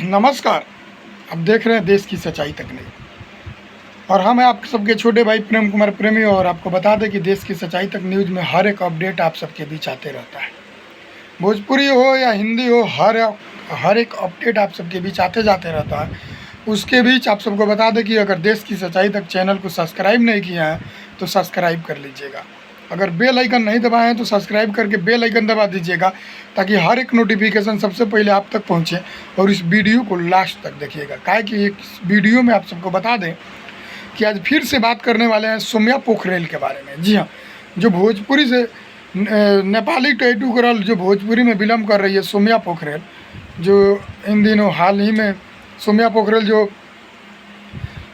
नमस्कार। अब देख रहे हैं देश की सच्चाई तक नहीं, और हम हैं आप सबके छोटे भाई प्रेम कुमार प्रेमी। और आपको बता दें कि देश की सच्चाई तक न्यूज़ में हर एक अपडेट आप सबके बीच आते रहता है। भोजपुरी हो या हिंदी हो, हर एक अपडेट आप सबके बीच आते जाते रहता है। उसके बीच आप सबको बता दें कि अगर देश की सच्चाई तक चैनल को सब्सक्राइब नहीं किया है तो सब्सक्राइब कर लीजिएगा। अगर बेल आइकन नहीं दबाए हैं तो सब्सक्राइब करके बेल आइकन दबा दीजिएगा, ताकि हर एक नोटिफिकेशन सबसे पहले आप तक पहुंचे। और इस वीडियो को लास्ट तक देखिएगा, काहे कि इस वीडियो में आप सबको बता दें कि आज फिर से बात करने वाले हैं सौम्या पोखरेल के बारे में। जी हाँ, जो भोजपुरी से नेपाली टैटू गर्ल जो भोजपुरी में विलम्ब कर रही है, सौम्या पोखरेल, जो इन दिनों हाल ही में सौम्या पोखरेल जो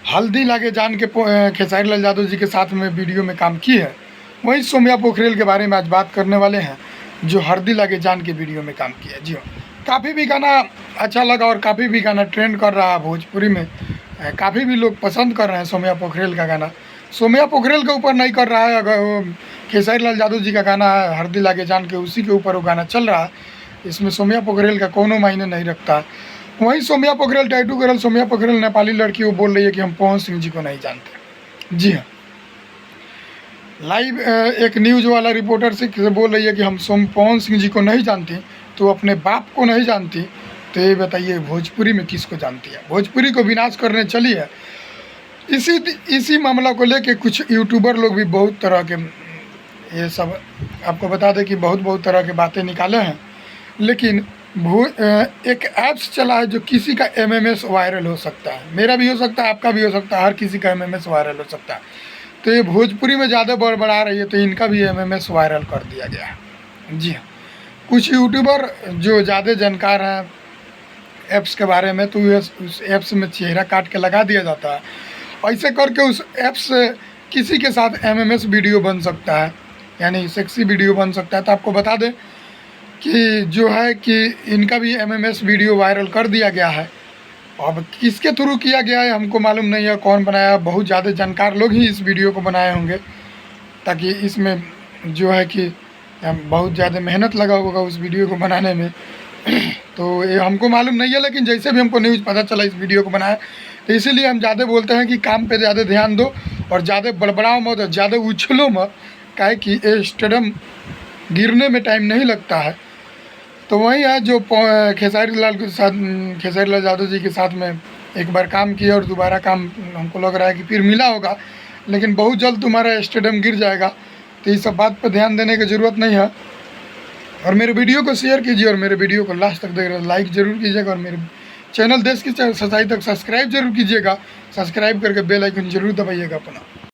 हल्दी लागे जान के खेसारी लाल यादव जी के साथ में वीडियो में काम की है, वही सौम्या पोखरेल के बारे में आज बात करने वाले हैं, जो हल्दी लागे जान के वीडियो में काम किया। जी हाँ, काफ़ी भी गाना अच्छा लगा और काफ़ी भी गाना ट्रेंड कर रहा है भोजपुरी में। काफ़ी भी लोग पसंद कर रहे हैं सौम्या पोखरेल का गाना। सौम्या पोखरेल के ऊपर नहीं कर रहा है, अगर वो खेसारी लाल यादव जी का गाना है हल्दी लागे जान के, उसी के ऊपर वो गाना चल रहा है। इसमें सौम्या पोखरेल का कोनो मायने नहीं रखता। वहीं सौम्या पोखरेल टैटू गर्ल सौम्या पोखरेल नेपाली लड़की, वो बोल रही है कि हम पवन सिंह जी को नहीं जानते। जी हाँ, लाइव एक न्यूज़ वाला रिपोर्टर से बोल रही है कि हम पवन सिंह जी को नहीं जानती, तो अपने बाप को नहीं जानती, तो ये बताइए भोजपुरी में किसको जानती है? भोजपुरी को विनाश करने चली है। इसी मामला को लेके कुछ यूट्यूबर लोग भी बहुत तरह के ये सब आपको बता दें कि बहुत तरह के बातें निकाले हैं। लेकिन एक ऐप्स चला है जो किसी का एमएमएस वायरल हो सकता है, मेरा भी हो सकता है, आपका भी हो सकता है, हर किसी का एमएमएस वायरल हो सकता है। तो ये भोजपुरी में ज़्यादा बड़बड़ा रही है, तो इनका भी एमएमएस वायरल कर दिया गया है। जी हाँ, कुछ यूट्यूबर जो ज़्यादा जानकार हैं ऐप्स के बारे में, तो उस ऐप्स में चेहरा काट के लगा दिया जाता है। ऐसे करके उस ऐप से किसी के साथ एमएमएस वीडियो बन सकता है, यानी सेक्सी वीडियो बन सकता है। तो आपको बता दें कि जो है कि इनका भी एमएमएस वीडियो वायरल कर दिया गया है। अब किसके थ्रू किया गया है हमको मालूम नहीं है, कौन बनाया। बहुत ज़्यादा जानकार लोग ही इस वीडियो को बनाए होंगे, ताकि इसमें जो है कि बहुत ज़्यादा मेहनत लगा होगा उस वीडियो को बनाने में। तो ये हमको मालूम नहीं है, लेकिन जैसे भी हमको न्यूज़ पता चला इस वीडियो को बनाया, तो इसीलिए हम ज़्यादा बोलते हैं कि काम पे ज़्यादा ध्यान दो और ज़्यादा बड़बड़ाओ मत, ज़्यादा उछलो मत, काहे कि ये स्टेडियम गिरने में टाइम नहीं लगता है। तो वही है जो खेसारी लाल यादव जी के साथ में एक बार काम किया और दोबारा काम हमको लग रहा है कि फिर मिला होगा, लेकिन बहुत जल्द तुम्हारा स्टेडियम गिर जाएगा। तो इस सब बात पर ध्यान देने की ज़रूरत नहीं है। और मेरे वीडियो को शेयर कीजिए और मेरे वीडियो को लास्ट तक देख रहे लाइक ज़रूर कीजिएगा, और मेरे चैनल देश की सच्चाई तक सब्सक्राइब जरूर कीजिएगा। सब्सक्राइब करके बेल आइकन जरूर दबाइएगा अपना।